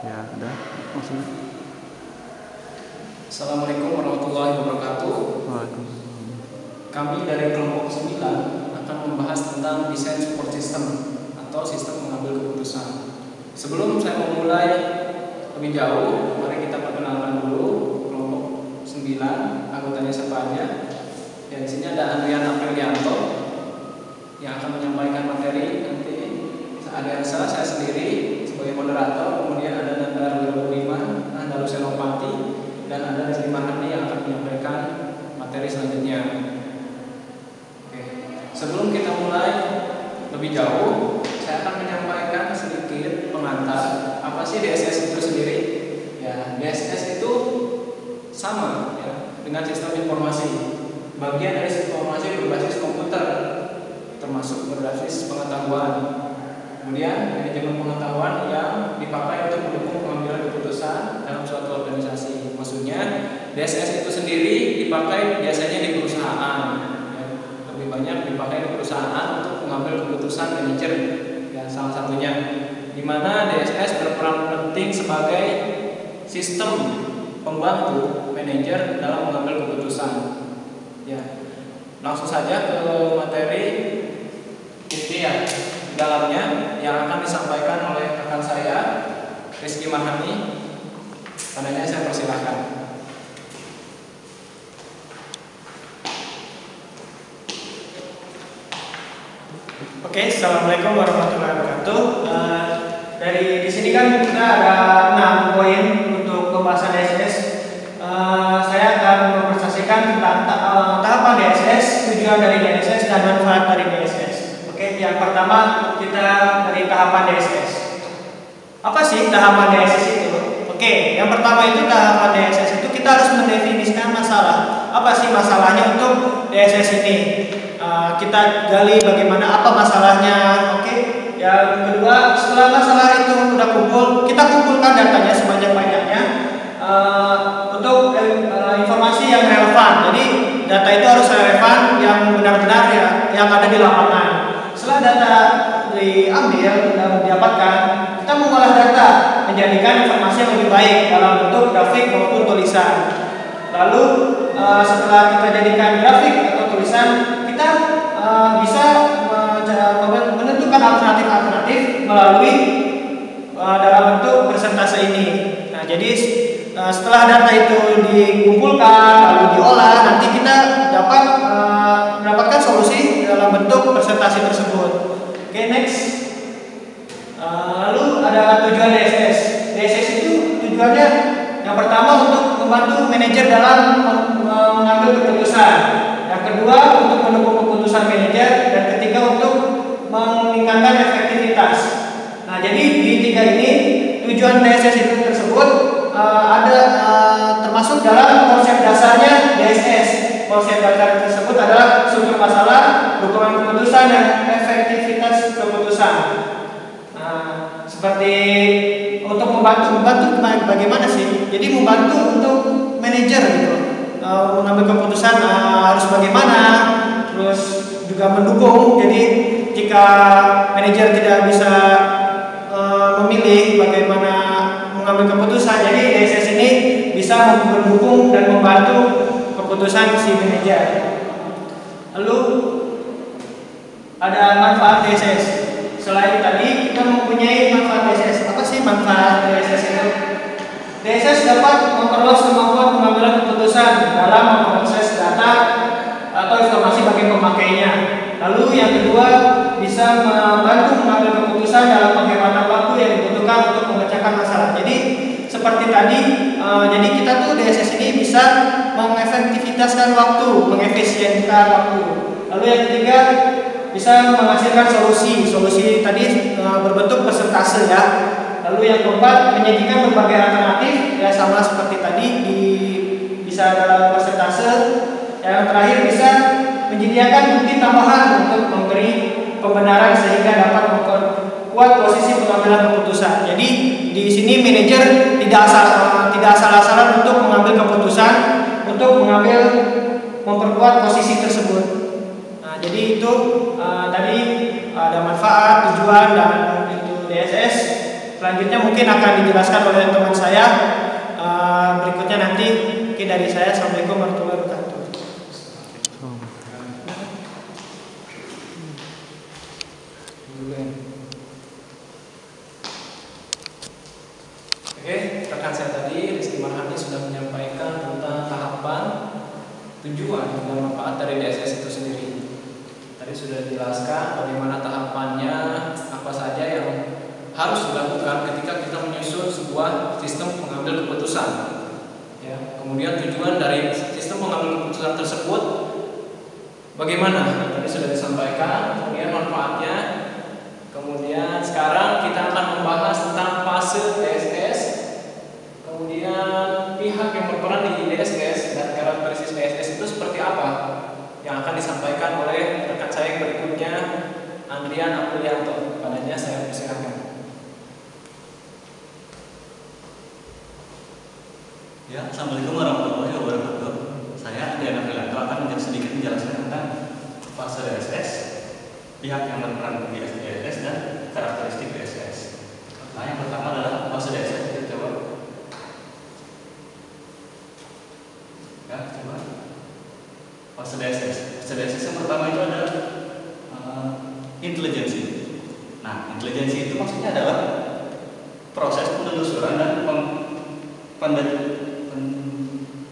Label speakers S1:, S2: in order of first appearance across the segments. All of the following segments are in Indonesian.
S1: Ya, udah. Maksudnya.
S2: Assalamualaikum warahmatullahi wabarakatuh.
S1: Waalaikumsalam.
S2: Kami dari kelompok 9 akan membahas tentang desain support system atau sistem mengambil keputusan. Sebelum saya memulai lebih jauh, mari kita perkenalkan dulu kelompok 9, anggotanya siapa aja. Ya, di sini ada Andrian Aprilianto yang akan menyampaikan materi. Nanti ada saya sendiri sebagai moderator, kemudian ada Nandar Wirabudima, Nandar Senopati, dan ada Rizky Mahandi yang akan menyampaikan materi selanjutnya. Oke. Sebelum kita mulai lebih jauh, saya akan menyampaikan sedikit pengantar apa sih DSS itu sendiri. Ya, DSS itu sama ya dengan sistem informasi, bagian dari sistem informasi berbasis komputer, termasuk berbasis pengetahuan. Kemudian manajemen pengetahuan yang dipakai untuk mendukung pengambilan keputusan dalam suatu organisasi. Maksudnya DSS itu sendiri dipakai biasanya di perusahaan, ya. Lebih banyak dipakai di perusahaan untuk mengambil keputusan manajer, ya, salah satunya. Di mana DSS berperan penting sebagai sistem pembantu manajer dalam mengambil keputusan. Ya, langsung saja ke materi inti ya di dalamnya yang akan disampaikan oleh rekan saya Rizky Mahani. Padanya saya persilahkan.
S3: Oke, assalamualaikum warahmatullahi wabarakatuh. Dari di sini kan kita ada 6 poin untuk pembahasan DSS. Saya akan mempresentasikan tentang tahapan DSS, tujuan dari DSS dan manfaat dari DSS. Oke, yang pertama kita dari tahapan DSS. Apa sih tahapan DSS itu? Oke, yang pertama itu tahapan DSS itu kita harus mendefinisikan masalah. Apa sih masalahnya untuk DSS ini? Kita gali bagaimana apa masalahnya. Oke, yang kedua setelah masalah itu udah kumpul, kita kumpulkan datanya sebanyak-banyaknya untuk informasi yang relevan. Jadi data itu harus relevan, yang benar-benar ya, yang ada di lapangan. Setelah data diambil dan didapatkan, kita mengolah data menjadikan informasi yang lebih baik dalam bentuk grafik maupun tulisan. Lalu setelah kita jadikan grafik atau tulisan, kita bisa menentukan alternatif-alternatif melalui dalam bentuk persentase ini. Nah, jadi setelah data itu dikumpulkan lalu diolah, nanti kita dapat mendapatkan solusi dalam bentuk presentasi tersebut. Oke, next. Lalu ada tujuan DSS. DSS itu tujuannya yang pertama untuk membantu manajer dalam mengambil keputusan. Yang kedua untuk mendukung keputusan manajer, dan ketiga untuk meningkatkan efektivitas. Nah, jadi di tiga ini tujuan DSS itu tersebut ada termasuk dalam konsep dasarnya DSS. Konsep dasar tersebut adalah sumber masalah, dokumen keputusan, dan efektivitas keputusan. Seperti untuk membantu bagaimana sih? Jadi membantu untuk manajer gitu, mengambil keputusan harus bagaimana, terus juga mendukung. Jadi jika manajer tidak bisa memilih bagaimana mengambil keputusan, jadi DSS ini bisa mendukung dan membantu keputusan si manajer. Lalu ada manfaat DSS. Selain tadi kita mempunyai manfaat DSS. Apa sih manfaat DSS itu? DSS dapat memperluas kemampuan pengambilan keputusan dalam memproses data atau informasi bagi pemakainya. Lalu yang kedua, bisa membantu mengambil keputusan dalam penghematan waktu yang dibutuhkan untuk memecahkan masalah. Jadi seperti tadi, jadi kita tuh DSS ini bisa mengefektivitaskan waktu, mengefisienkan waktu. Lalu yang ketiga, bisa menghasilkan solusi tadi berbentuk persentase ya. Lalu yang keempat, menyajikan berbagai alternatif ya, sama seperti tadi bisa dalam persentase. Yang terakhir, bisa menyediakan bukti tambahan untuk memberi pembenaran sehingga dapat memperkuat posisi pengambilan keputusan. Jadi di sini manajer tidak asal-asalan untuk mengambil keputusan, untuk memperkuat posisi tersebut. Nah, jadi itu tadi ada manfaat, tujuan, dan itu DSS. Selanjutnya mungkin akan dijelaskan oleh teman saya. Berikutnya nanti mungkin dari saya. Assalamualaikum warahmatullahi wabarakatuh.
S2: Oke, rekan saya tadi Rizky Marhani sudah menyampaikan tentang tahapan, tujuan dan manfaat dari DSS itu sendiri. Tadi sudah dijelaskan bagaimana tahapannya, apa saja yang harus dilakukan ketika kita menyusun sebuah sistem pengambil keputusan. Ya, kemudian tujuan dari sistem pengambil keputusan tersebut bagaimana? Tadi sudah disampaikan. Kemudian manfaatnya. Kemudian sekarang kita akan membahas tentang fase DSS. Kemudian pihak yang berperan di DSS dan karakteristik DSS itu seperti apa? Yang akan disampaikan oleh rekan saya yang berikutnya, Andrian Aprianto. Padanya saya persilakan.
S4: Ya, Assalamualaikum warahmatullahi wabarakatuh. Saya Andrian Aprianto akan sedikit menjelaskan tentang fase DSS, pihak yang berperan di DSS dan karakteristik DSS. Nah, yang pertama adalah fase DSS. Kita coba. Ya, coba. Fase DSS. Fase DSS yang pertama itu adalah intelijensi. Nah, intelijensi itu maksudnya adalah proses penelusuran dan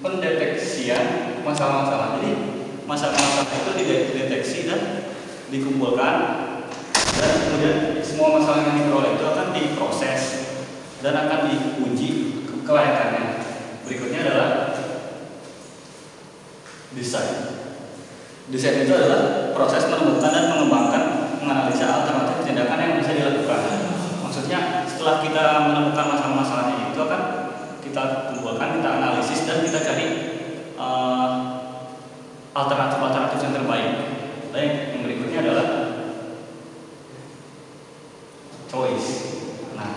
S4: pendeteksian masalah-masalah. Jadi masalah-masalah itu dideteksi dan dikumpulkan, dan kemudian semua masalah yang diperoleh itu akan diproses dan akan diuji kelayakannya. Berikutnya adalah desain. Desain itu adalah proses menemukan dan mengembangkan, menganalisa alternatif tindakan yang bisa dilakukan. Maksudnya setelah kita menemukan masalah-masalahnya itu akan kita kumpulkan, kita analisis, dan kita cari alternatif-alternatif yang terbaik. Baik, yang berikutnya adalah choice. Nah,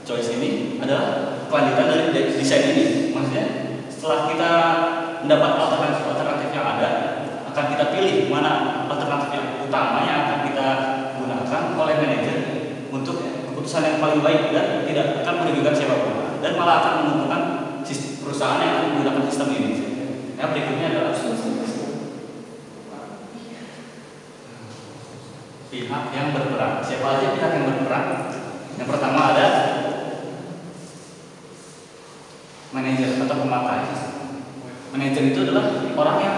S4: choice ini adalah kelanjutan dari desain ini. Maksudnya setelah kita mendapat alternatif-alternatif yang ada, akan kita pilih mana alternatif yang utama yang akan kita gunakan oleh manajer untuk keputusan yang paling baik dan tidak akan merugikan siapapun, dan malah akan menguntungkan perusahaan yang akan menggunakan sistem ini. Yang berikutnya adalah pihak yang berperan. Siapa aja pihak yang berperan? Yang pertama ada manajer atau pemakai. Manajer itu adalah orang yang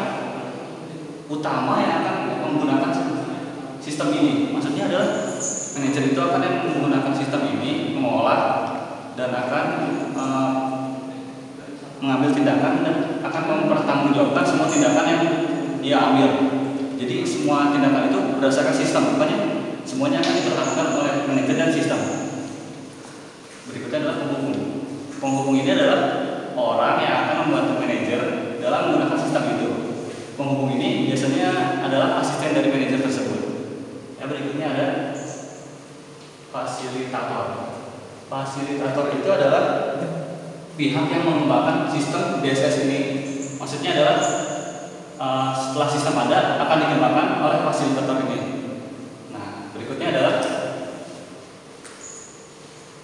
S4: utama yang akan menggunakan sistem ini. Maksudnya adalah manajer itu akan yang menggunakan sistem ini, mengolah, dan akan mengambil tindakan dan akan mempertanggungjawabkan semua tindakan yang dia ambil. Jadi semua tindakan itu berdasarkan sistem, makanya semuanya akan diperlakukan oleh manajer dan sistem. Berikutnya adalah penghubung. Penghubung ini adalah orang yang akan membantu manajer dalam menggunakan sistem itu. Penghubung ini biasanya adalah asisten dari manajer tersebut. Yang berikutnya ada fasilitator. Fasilitator itu adalah pihak yang mengembangkan sistem DSS ini. Maksudnya adalah setelah sistem ada akan dikembangkan oleh fasilitator ini. Nah, berikutnya adalah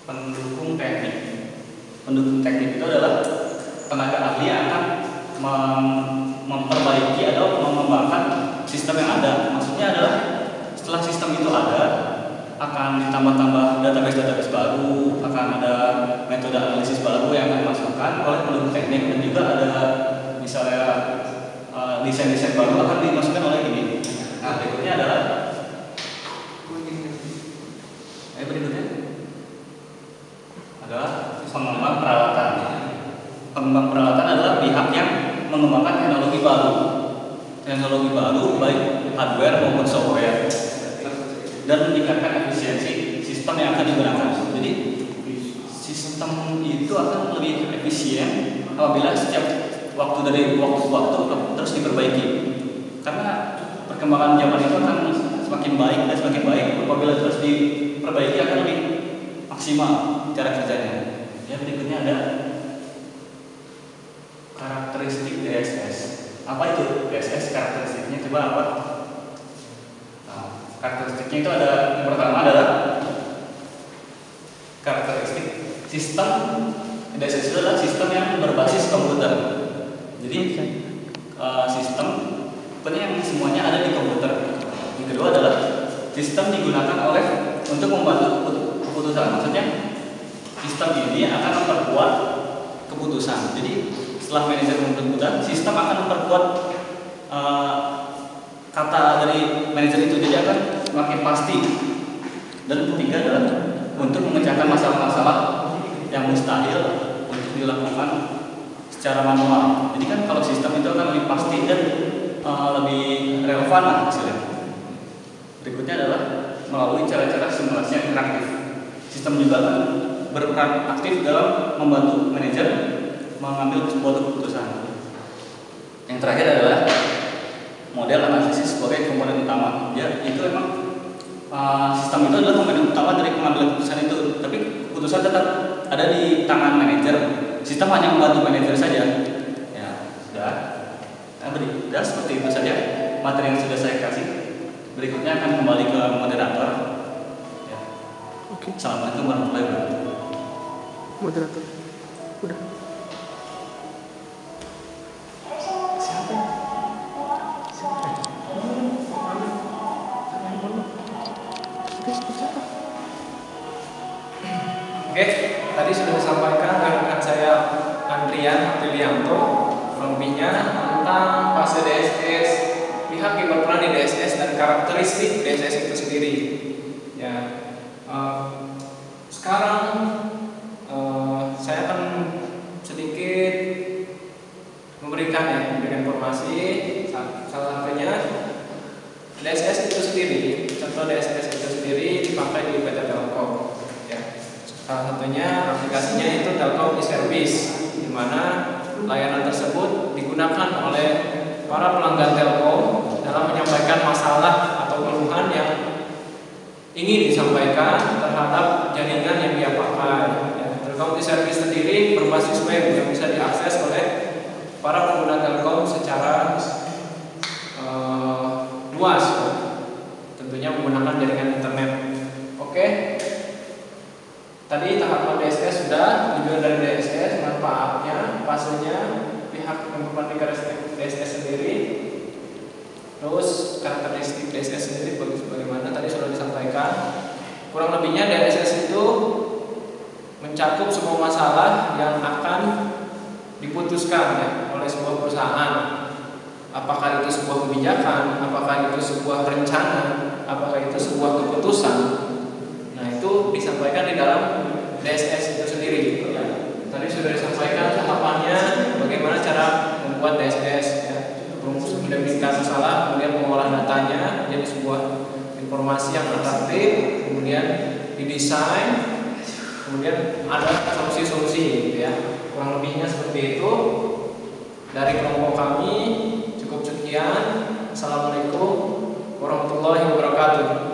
S4: pendukung teknik. Pendukung teknik itu adalah tenaga ahli yang akan memperbaiki atau mengembangkan sistem yang ada. Maksudnya adalah setelah sistem itu ada, akan ditambah-tambah database baru, akan ada metode analisis baru yang akan dimasukkan oleh pendukung teknik, dan juga ada misalnya desain-desain baru akan dimasukkan oleh ini. Nah, berikutnya adalah berikutnya adalah pengembang peralatan. Pengembang peralatan adalah pihak yang mengembangkan teknologi baru. Teknologi baru baik hardware maupun software, dan meningkatkan efisiensi sistem yang akan digunakan. Jadi sistem itu akan lebih efisien apabila setiap waktu dari waktu ke waktu terus diperbaiki. Karena perkembangan zaman itu akan semakin baik dan semakin baik. Apabila terus diperbaiki akan lebih maksimal cara kerjanya. Yang berikutnya ada karakteristik DSS. Apa itu DSS? Karakteristiknya coba apa? Karakteristiknya itu ada, yang pertama adalah karakteristik sistem DSS itu adalah sistem yang berbasis komputer. Jadi sistem pokoknya yang semuanya ada di komputer. Yang kedua adalah sistem digunakan untuk membantu keputusan. Maksudnya sistem ini akan memperkuat keputusan. Jadi setelah manajer membuat keputusan, sistem akan memperkuat kata dari manajer itu, jadi akan semakin pasti. Dan ketiga adalah untuk memecahkan masalah-masalah yang mustahil untuk dilakukan secara manual. Jadi kan kalau sistem itu akan lebih pasti dan lebih relevan lah hasilnya. Berikutnya adalah melalui cara-cara simulasi yang interaktif. Sistem juga akan berperan aktif dalam membantu manajer mengambil sebuah keputusan. Yang terakhir adalah model analisis sebagai komponen utama. Ya, itu memang sistem itu adalah komponen utama dari pengambilan keputusan itu, tapi keputusan tetap ada di tangan manajer. Sistem hanya membantu manajer saja. Ya, sudah. Sudah seperti itu saja materi yang sudah saya kasih. Berikutnya akan kembali ke moderator. Ya.
S1: Oke.
S4: Assalamualaikum warahmatullahi wabarakatuh.
S1: Moderator. Udah. Siapa?
S2: Oke, tadi sudah disampaikan rekan saya Andrian Aprilianto lebihnya tentang fase DSS, pihak yang berperan di DSS dan karakteristik DSS itu sendiri. Ya, sekarang saya akan sedikit memberikan informasi. Salah satunya DSS itu sendiri, contoh DSS itu sendiri dipakai di PT Telkom. Salah satunya aplikasinya itu Telkom e-Service, di mana layanan tersebut digunakan oleh para pelanggan Telkom dalam menyampaikan masalah atau keluhan yang ingin disampaikan terhadap jaringan yang dia pakai. Telkom e-Service sendiri berbasis web yang bisa diakses oleh para pengguna Telkom secara luas, tentunya menggunakan jaringan internet. Oke. Tadi tahapan DSS sudah, tujuan dari DSS, manfaatnya, fasenya, pihak yang berperan di karakteristik DSS sendiri, terus karakteristik DSS sendiri bagaimana tadi sudah disampaikan. Kurang lebihnya DSS itu mencakup semua masalah yang akan diputuskan ya, oleh sebuah perusahaan. Apakah itu sebuah kebijakan, apakah itu sebuah rencana, apakah itu sebuah keputusan. Nah, itu disampaikan di dalam DSS itu sendiri. Ya. Tadi sudah disampaikan tahapannya, bagaimana cara membuat DSS, ya. Merumuskan mendefinisikan masalah, kemudian mengolah datanya menjadi sebuah informasi yang atraktif, kemudian didesain, kemudian ada solusi-solusi, ya. Kurang lebihnya seperti itu. Dari kelompok kami cukup sekian. Assalamualaikum warahmatullahi wabarakatuh.